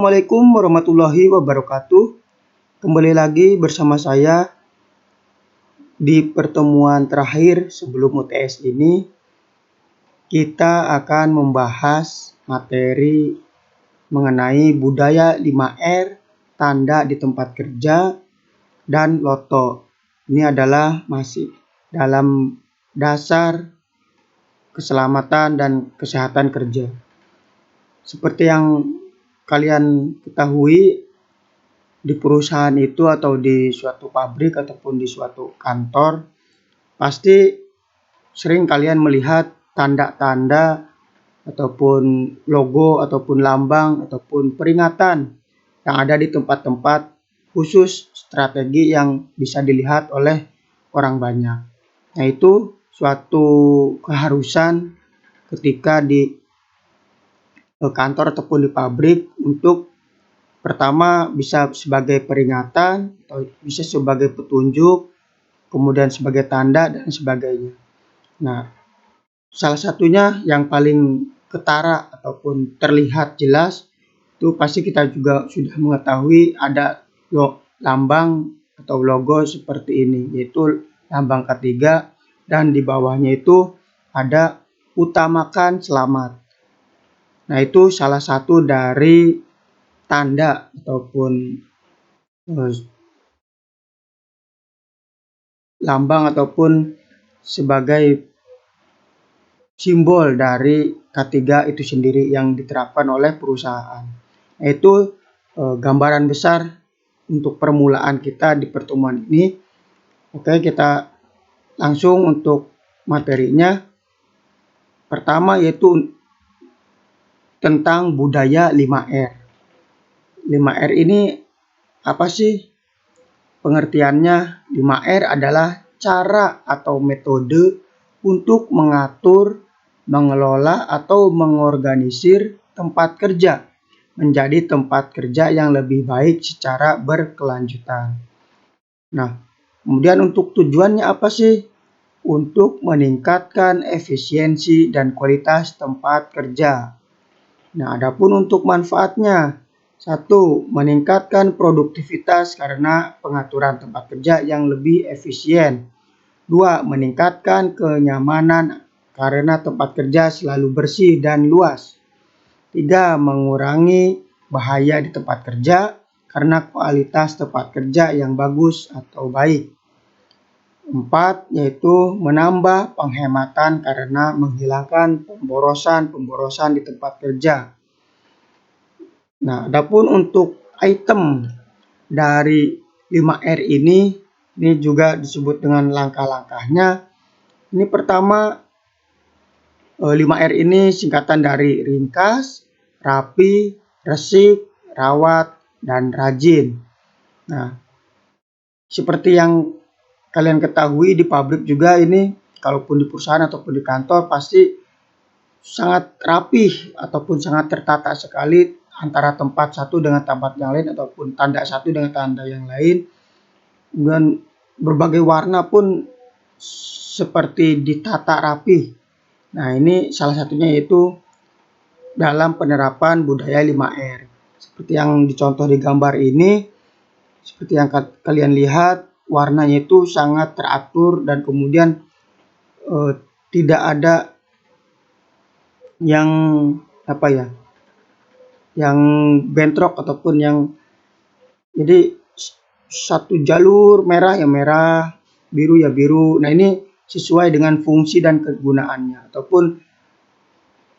Assalamualaikum warahmatullahi wabarakatuh. Kembali lagi bersama saya di pertemuan terakhir sebelum UTS ini. Kita akan membahas materi mengenai budaya 5R, tanda di tempat kerja, dan loto. Ini adalah masih dalam dasar keselamatan dan kesehatan kerja. Seperti yang kalian ketahui, di perusahaan itu atau di suatu pabrik ataupun di suatu kantor, pasti sering kalian melihat tanda-tanda ataupun logo ataupun lambang ataupun peringatan yang ada di tempat-tempat khusus strategi yang bisa dilihat oleh orang banyak. Nah, itu suatu keharusan ketika di kantor ataupun di pabrik untuk pertama bisa sebagai peringatan atau bisa sebagai petunjuk, kemudian sebagai tanda dan sebagainya. Nah, salah satunya yang paling ketara ataupun terlihat jelas itu pasti kita juga sudah mengetahui ada lambang atau logo seperti ini, yaitu lambang ketiga, dan di bawahnya itu ada utamakan selamat. Nah, itu salah satu dari tanda ataupun lambang ataupun sebagai simbol dari K3 itu sendiri yang diterapkan oleh perusahaan. Itu gambaran besar untuk permulaan kita di pertemuan ini. Oke, kita langsung untuk materinya. Pertama yaitu tentang budaya 5R. 5R ini apa sih? Pengertiannya, 5R adalah cara atau metode untuk mengatur, mengelola, atau mengorganisir tempat kerja menjadi tempat kerja yang lebih baik secara berkelanjutan. Nah, kemudian untuk tujuannya apa sih? Untuk meningkatkan efisiensi dan kualitas tempat kerja. Nah, adapun untuk manfaatnya, 1. Meningkatkan produktivitas karena pengaturan tempat kerja yang lebih efisien. 2. Meningkatkan kenyamanan karena tempat kerja selalu bersih dan luas. 3. Mengurangi bahaya di tempat kerja karena kualitas tempat kerja yang bagus atau baik. 4. Yaitu menambah penghematan karena menghilangkan pemborosan di tempat kerja. Nah, adapun untuk item dari 5R ini juga disebut dengan langkah-langkahnya. Ini pertama, 5R ini singkatan dari ringkas, rapi, resik, rawat, dan rajin. Nah, seperti yang kalian ketahui di pabrik juga ini, kalaupun di perusahaan ataupun di kantor pasti sangat rapih ataupun sangat tertata sekali antara tempat satu dengan tempat yang lain ataupun tanda satu dengan tanda yang lain. Dan berbagai warna pun seperti ditata rapih. Nah, ini salah satunya yaitu dalam penerapan budaya 5R. Seperti yang dicontoh di gambar ini, seperti yang kalian lihat, warnanya itu sangat teratur dan kemudian tidak ada yang yang bentrok ataupun yang jadi satu jalur merah ya merah, biru ya biru. Nah, ini sesuai dengan fungsi dan kegunaannya ataupun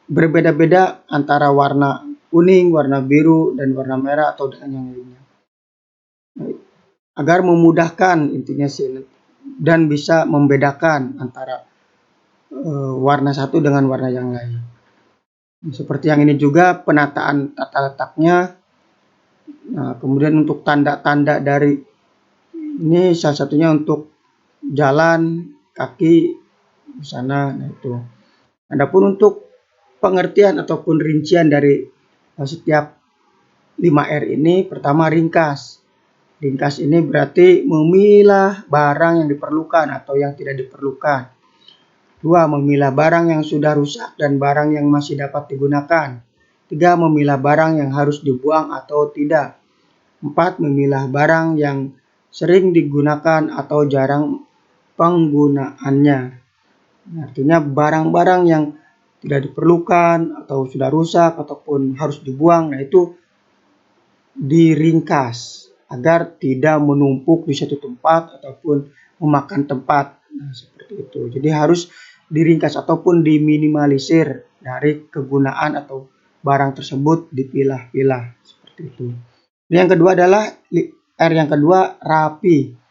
berbeda-beda antara warna kuning, warna biru, dan warna merah atau dengan yang lainnya. Agar memudahkan intinya sih dan bisa membedakan antara warna satu dengan warna yang lain. Seperti yang ini juga penataan tata letaknya. Nah, kemudian untuk tanda-tanda dari ini salah satunya untuk jalan kaki di sana. Nah, itu. Adapun untuk pengertian ataupun rincian dari setiap 5R ini, pertama ringkas. Ringkas ini berarti memilah barang yang diperlukan atau yang tidak diperlukan. 2. Memilah barang yang sudah rusak dan barang yang masih dapat digunakan. 3. Memilah barang yang harus dibuang atau tidak. 4. Memilah barang yang sering digunakan atau jarang penggunaannya. Artinya barang-barang yang tidak diperlukan atau sudah rusak ataupun harus dibuang, nah itu diringkas agar tidak menumpuk di satu tempat ataupun memakan tempat. Nah, seperti itu. Jadi harus diringkas ataupun diminimalisir dari kegunaan atau barang tersebut, dipilah-pilah seperti itu. Yang kedua adalah R yang kedua, rapi.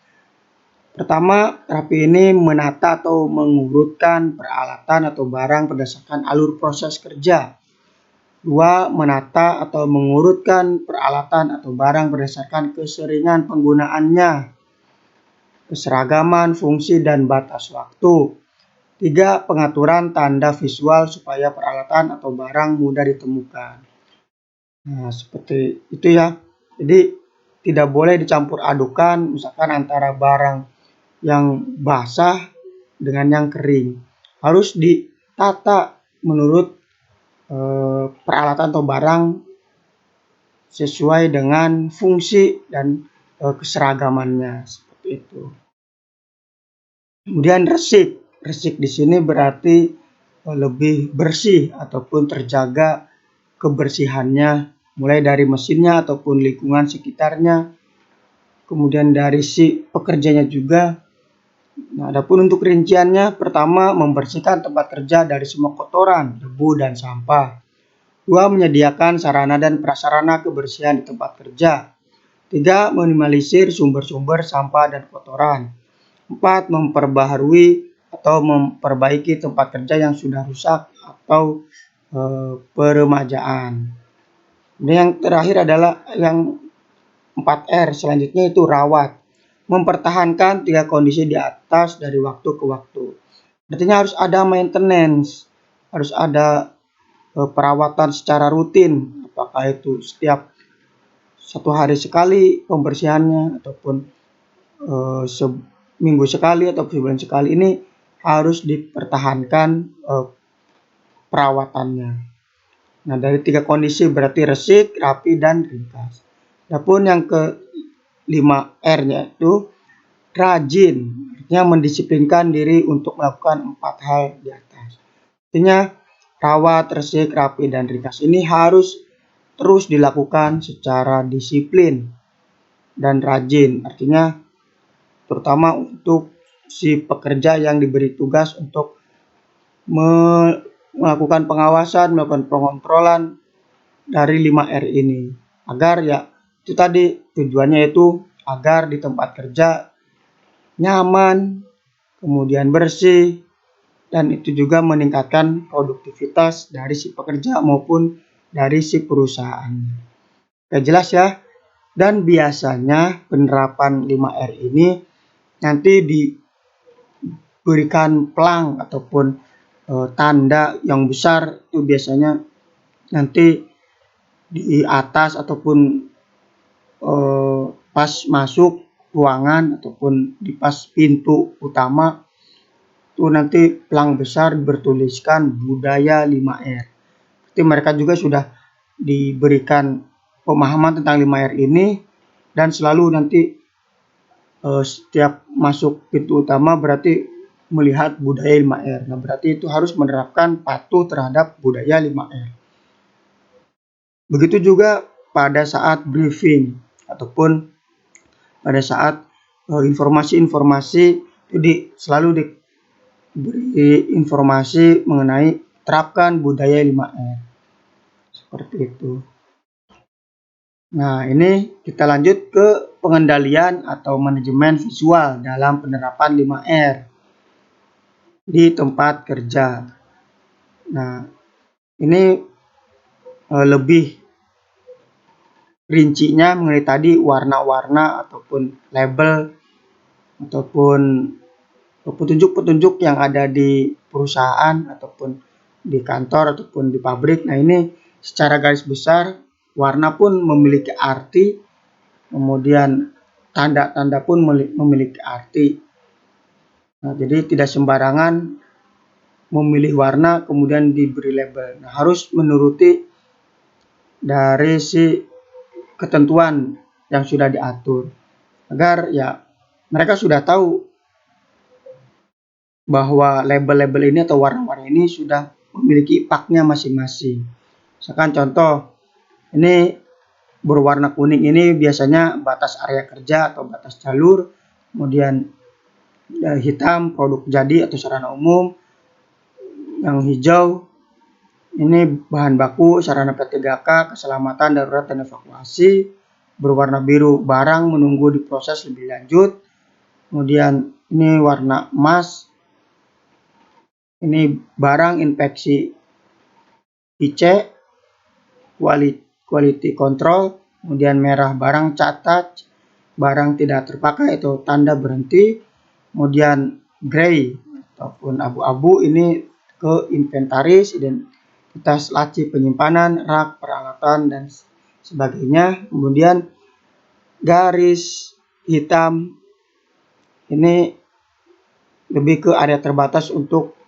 Pertama, rapi ini menata atau mengurutkan peralatan atau barang berdasarkan alur proses kerja. 2. Menata atau mengurutkan peralatan atau barang berdasarkan keseringan penggunaannya, keseragaman, fungsi, dan batas waktu. 3. Pengaturan tanda visual supaya peralatan atau barang mudah ditemukan. Nah, seperti itu ya. Jadi tidak boleh dicampur adukan misalkan antara barang yang basah dengan yang kering. Harus ditata menurut peralatan atau barang sesuai dengan fungsi dan keseragamannya, seperti itu. Kemudian resik. Resik di sini berarti lebih bersih ataupun terjaga kebersihannya, mulai dari mesinnya ataupun lingkungan sekitarnya. Kemudian dari si pekerjanya juga. Nah, adapun untuk rinciannya, pertama membersihkan tempat kerja dari semua kotoran, debu, dan sampah. 2. Menyediakan sarana dan prasarana kebersihan di tempat kerja. 3. Minimalisir sumber-sumber sampah dan kotoran. 4. Memperbaharui atau memperbaiki tempat kerja yang sudah rusak atau peremajaan. Dan yang terakhir adalah yang 4R, selanjutnya itu rawat. Mempertahankan 3 kondisi di atas dari waktu ke waktu. Artinya harus ada maintenance, harus ada perawatan secara rutin, apakah itu setiap 1 hari sekali pembersihannya ataupun seminggu sekali atau sebulan sekali, ini harus dipertahankan perawatannya. Nah, dari 3 kondisi berarti resik, rapi, dan ringkas. Adapun yang ke-5R-nya itu rajin, artinya mendisiplinkan diri untuk melakukan 4 hal di atas. Artinya rawat, resik, rapi, dan ringkas ini harus terus dilakukan secara disiplin dan rajin. Artinya terutama untuk si pekerja yang diberi tugas untuk melakukan pengawasan, melakukan pengontrolan dari 5R ini. Agar ya itu tadi tujuannya itu agar di tempat kerja nyaman, kemudian bersih, dan itu juga meningkatkan produktivitas dari si pekerja maupun dari si perusahaan. Oke, jelas ya. Dan biasanya penerapan 5R ini nanti diberikan pelang ataupun tanda yang besar, itu biasanya nanti di atas ataupun pas masuk ruangan ataupun di pas pintu utama itu nanti pelang besar bertuliskan budaya 5R. Jadi mereka juga sudah diberikan pemahaman tentang 5R ini, dan selalu nanti setiap masuk pintu utama berarti melihat budaya 5R. Nah, berarti itu harus menerapkan patuh terhadap budaya 5R. Begitu juga pada saat briefing ataupun pada saat informasi-informasi itu selalu diberi informasi mengenai terapkan budaya 5R. Seperti itu. Nah, ini kita lanjut ke pengendalian atau manajemen visual dalam penerapan 5R di tempat kerja. Nah, ini lebih rincinya mengenai tadi warna-warna ataupun label ataupun petunjuk-petunjuk yang ada di perusahaan ataupun di kantor ataupun di pabrik. Nah, ini secara garis besar warna pun memiliki arti, kemudian tanda-tanda pun memiliki arti. Nah, jadi tidak sembarangan memilih warna kemudian diberi label. Nah, harus menuruti dari si ketentuan yang sudah diatur, agar ya mereka sudah tahu bahwa label-label ini atau warna-warna ini sudah memiliki paknya masing-masing. Misalkan contoh, ini berwarna kuning ini biasanya batas area kerja atau batas jalur, kemudian hitam produk jadi atau sarana umum, yang hijau ini bahan baku sarana P3K, keselamatan darurat dan evakuasi, berwarna biru barang menunggu diproses lebih lanjut, kemudian ini warna emas, ini barang infeksi IC, quality control, kemudian merah barang catat, barang tidak terpakai atau tanda berhenti, kemudian gray ataupun abu-abu ini ke inventaris, identitas laci penyimpanan, rak peralatan dan sebagainya. Kemudian garis hitam ini lebih ke area terbatas untuk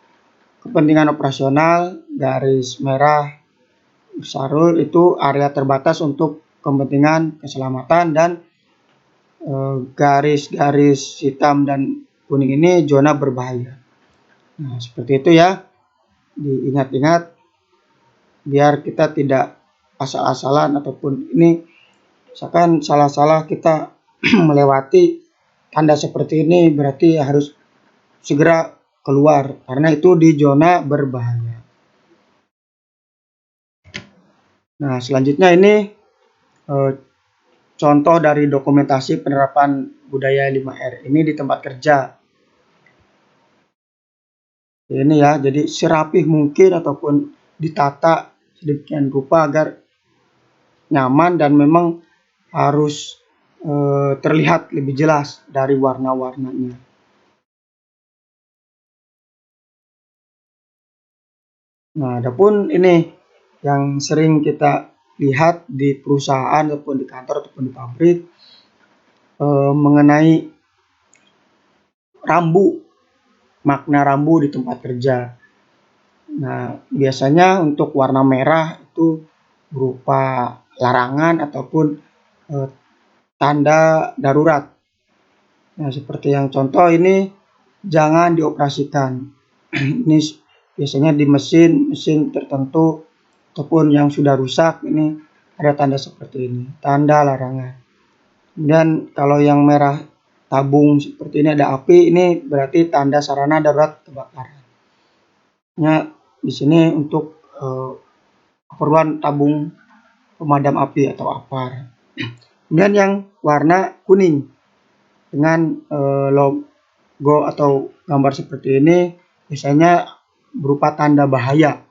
kepentingan operasional, garis merah sarul itu area terbatas untuk kepentingan keselamatan, dan garis-garis hitam dan kuning ini zona berbahaya. Nah, seperti itu ya, diingat-ingat biar kita tidak asal-asalan ataupun ini misalkan salah-salah kita melewati tanda seperti ini, berarti harus segera keluar karena itu di zona berbahaya. Nah, selanjutnya ini contoh dari dokumentasi penerapan budaya 5R ini di tempat kerja. Ini ya, jadi serapih mungkin ataupun ditata sedemikian rupa agar nyaman dan memang harus terlihat lebih jelas dari warna-warnanya. Nah, adapun ini yang sering kita lihat di perusahaan ataupun di kantor ataupun di pabrik mengenai rambu, makna rambu di tempat kerja. Nah, biasanya untuk warna merah itu berupa larangan ataupun tanda darurat. Nah, seperti yang contoh ini jangan dioperasikan. Ini biasanya di mesin tertentu ataupun yang sudah rusak ini ada tanda seperti ini, tanda larangan. Dan kalau yang merah tabung seperti ini ada api, ini berarti tanda sarana darurat kebakaran. Nah, di sini untuk keperluan tabung pemadam api atau APAR. Kemudian yang warna kuning dengan logo atau gambar seperti ini biasanya berupa tanda bahaya.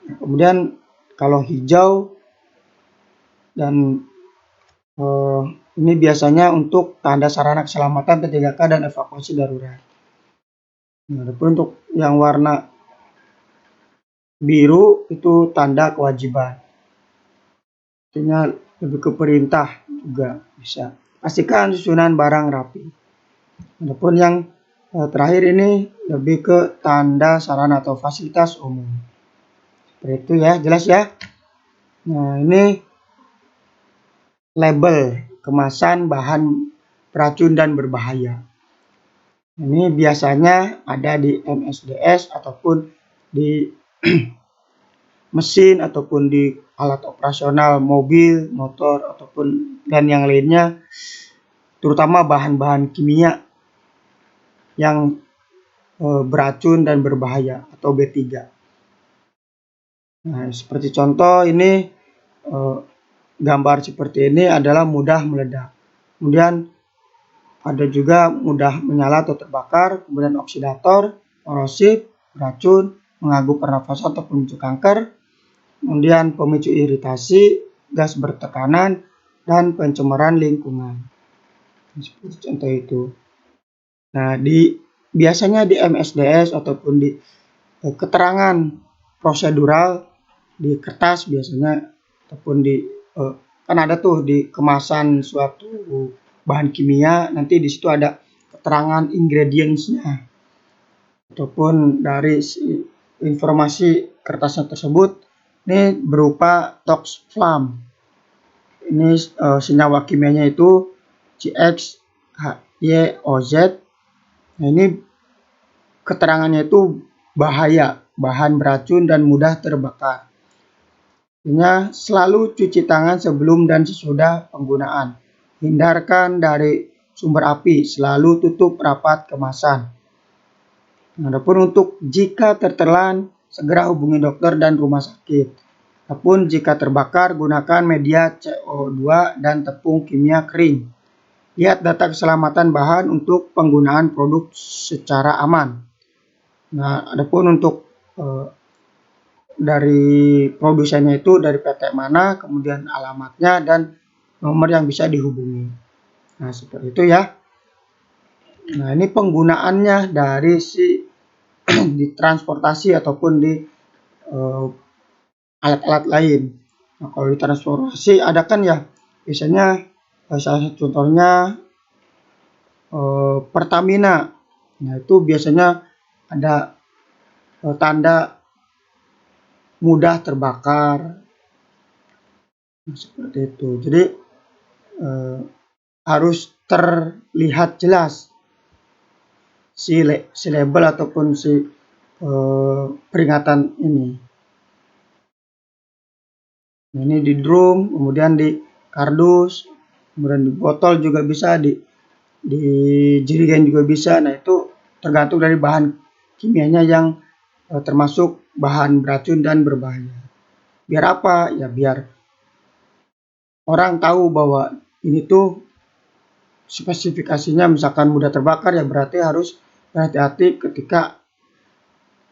Kemudian kalau hijau dan ini biasanya untuk tanda sarana keselamatan P3K dan evakuasi darurat. Nah, adapun untuk yang warna biru itu tanda kewajiban. Artinya lebih ke perintah juga bisa. Pastikan susunan barang rapi. Adapun yang terakhir ini lebih ke tanda sarana atau fasilitas umum. Seperti itu ya, jelas ya. Nah, ini label kemasan bahan beracun dan berbahaya. Ini biasanya ada di MSDS ataupun di mesin ataupun di alat operasional mobil, motor ataupun dan yang lainnya, terutama bahan-bahan kimia yang beracun dan berbahaya atau B3. Nah, seperti contoh ini gambar seperti ini adalah mudah meledak. Kemudian ada juga mudah menyala atau terbakar, kemudian oksidator, korosif, beracun, mengganggu pernafasan atau pemicu kanker, kemudian pemicu iritasi, gas bertekanan, dan pencemaran lingkungan. Seperti contoh itu. Nah, biasanya di MSDS ataupun di keterangan prosedural di kertas biasanya ataupun di kan ada tuh di kemasan suatu bahan kimia, nanti di situ ada keterangan ingredients-nya ataupun dari informasi kertasnya tersebut Ini berupa toxflam. Ini senyawa kimianya itu CXHYOZ. Nah, ini keterangannya itu bahaya, bahan beracun dan mudah terbakar. Artinya selalu cuci tangan sebelum dan sesudah penggunaan. Hindarkan dari sumber api, selalu tutup rapat kemasan. Adapun untuk jika tertelan, segera hubungi dokter dan rumah sakit. Adapun jika terbakar, gunakan media CO2 dan tepung kimia kering. Lihat data keselamatan bahan untuk penggunaan produk secara aman. Nah, adapun untuk dari produsennya itu dari PT mana, kemudian alamatnya dan nomor yang bisa dihubungi. Nah, seperti itu ya. Nah, ini penggunaannya dari di transportasi ataupun di alat-alat lain. Nah, kalau di transportasi ada kan ya, biasanya salah satu contohnya Pertamina. Nah, itu biasanya ada tanda mudah terbakar. Nah, seperti itu. Jadi harus terlihat jelas si label ataupun si peringatan ini. Ini di drum, kemudian di kardus, kemudian di botol juga bisa, di jerigen juga bisa. Nah, itu tergantung dari bahan kimianya yang termasuk bahan beracun dan berbahaya. Biar apa? Ya biar orang tahu bahwa ini tuh spesifikasinya misalkan mudah terbakar, ya berarti harus berhati-hati ketika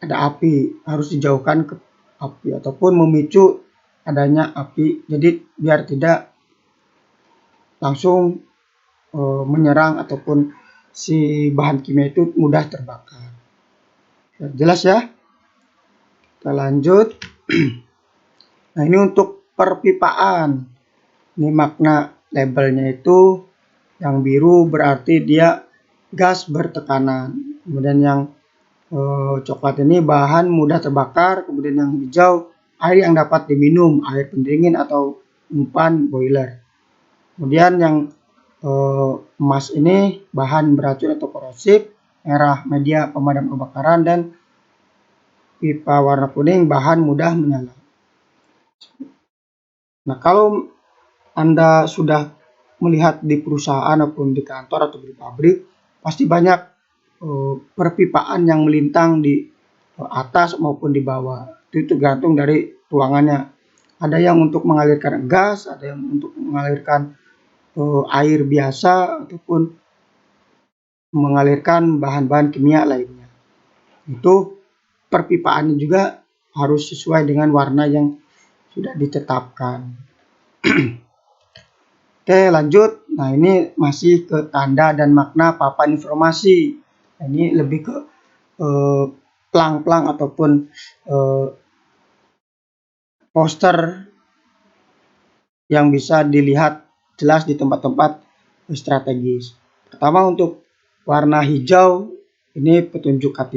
ada api, harus dijauhkan ke api ataupun memicu adanya api. Jadi biar tidak langsung menyerang ataupun si bahan kimia itu mudah terbakar. Ya, jelas ya? Kita lanjut. Nah, ini untuk perpipaan. Ini makna labelnya itu yang biru berarti dia gas bertekanan. Kemudian yang coklat ini bahan mudah terbakar. Kemudian yang hijau air yang dapat diminum, air pendingin atau umpan boiler. Kemudian yang emas ini bahan beracun atau korosif. Merah media pemadam kebakaran dan pipa warna kuning bahan mudah menyala. Nah, kalau Anda sudah melihat di perusahaan ataupun di kantor atau di pabrik, pasti banyak perpipaan yang melintang di atas maupun di bawah. Itu tergantung dari ruangannya. Ada yang untuk mengalirkan gas, ada yang untuk mengalirkan air biasa ataupun mengalirkan bahan-bahan kimia lainnya. Itu perpipaannya juga harus sesuai dengan warna yang sudah ditetapkan. Oke, lanjut. Nah, ini masih ke tanda dan makna papan informasi. Nah, ini lebih ke plang-plang ataupun poster yang bisa dilihat jelas di tempat-tempat strategis. Pertama untuk warna hijau, ini petunjuk K3.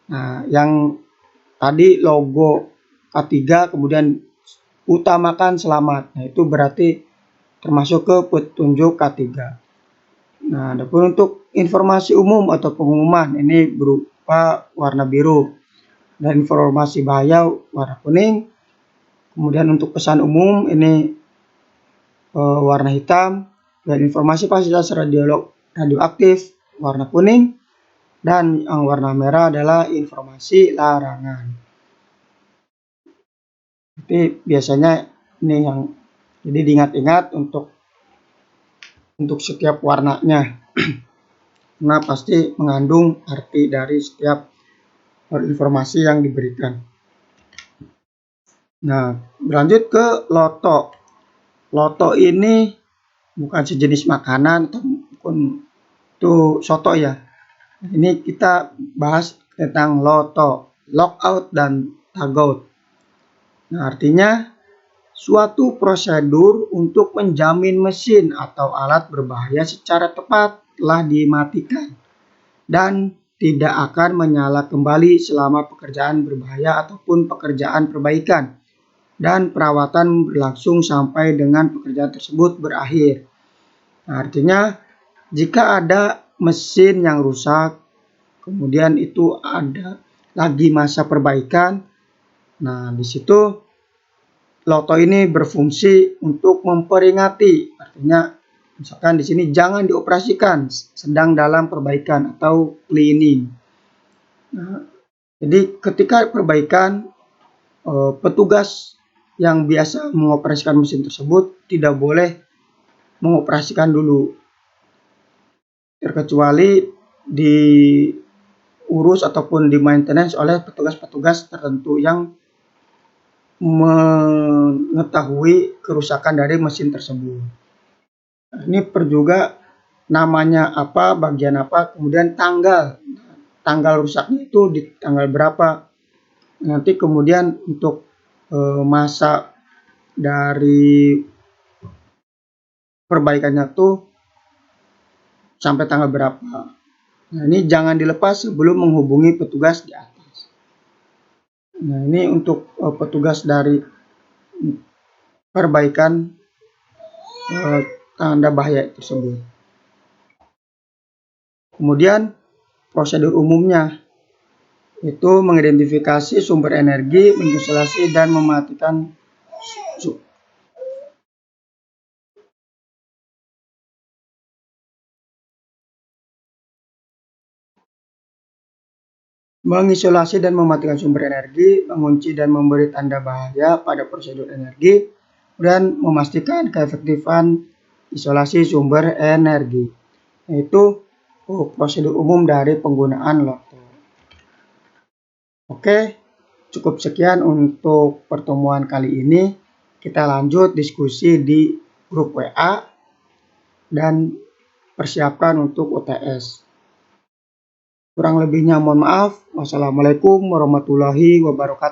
Nah, yang tadi logo K3 kemudian utamakan selamat. Nah, itu berarti termasuk ke petunjuk K3. Nah, adapun untuk informasi umum atau pengumuman ini berupa warna biru dan informasi bahaya warna kuning. Kemudian untuk pesan umum ini warna hitam dan informasi fasilitas radioaktif warna kuning dan yang warna merah adalah informasi larangan. Tapi biasanya ini yang jadi diingat-ingat untuk setiap warnanya. Karena pasti mengandung arti dari setiap informasi yang diberikan. Nah, berlanjut ke loto. Loto ini bukan sejenis makanan ataupun itu soto ya. Ini kita bahas tentang loto, lockout dan tagout. Nah, artinya suatu prosedur untuk menjamin mesin atau alat berbahaya secara tepat telah dimatikan dan tidak akan menyala kembali selama pekerjaan berbahaya ataupun pekerjaan perbaikan, dan perawatan berlangsung sampai dengan pekerjaan tersebut berakhir. Nah, artinya jika ada mesin yang rusak, kemudian itu ada lagi masa perbaikan, nah di situ loto ini berfungsi untuk memperingati, artinya misalkan di sini jangan dioperasikan, sedang dalam perbaikan atau cleaning. Nah, jadi ketika perbaikan, petugas yang biasa mengoperasikan mesin tersebut tidak boleh mengoperasikan dulu, terkecuali diurus ataupun di maintenance oleh petugas-petugas tertentu yang mengetahui kerusakan dari mesin tersebut. Ini juga namanya apa, bagian apa, kemudian tanggal rusaknya itu di tanggal berapa. Nanti kemudian untuk masa dari perbaikannya tuh sampai tanggal berapa. Nah, ini jangan dilepas sebelum menghubungi petugas di atas. Nah, ini untuk petugas dari perbaikan tanda bahaya tersebut. Kemudian prosedur umumnya itu mengidentifikasi sumber energi, mengisolasi dan mematikan mengisolasi dan mematikan sumber energi, mengunci dan memberi tanda bahaya pada prosedur energi, dan memastikan keefektifan isolasi sumber energi. Itu prosedur umum dari penggunaan loto. Oke, cukup sekian untuk pertemuan kali ini. Kita lanjut diskusi di grup WA dan persiapkan untuk UTS. Kurang lebihnya mohon maaf. Wassalamualaikum warahmatullahi wabarakatuh.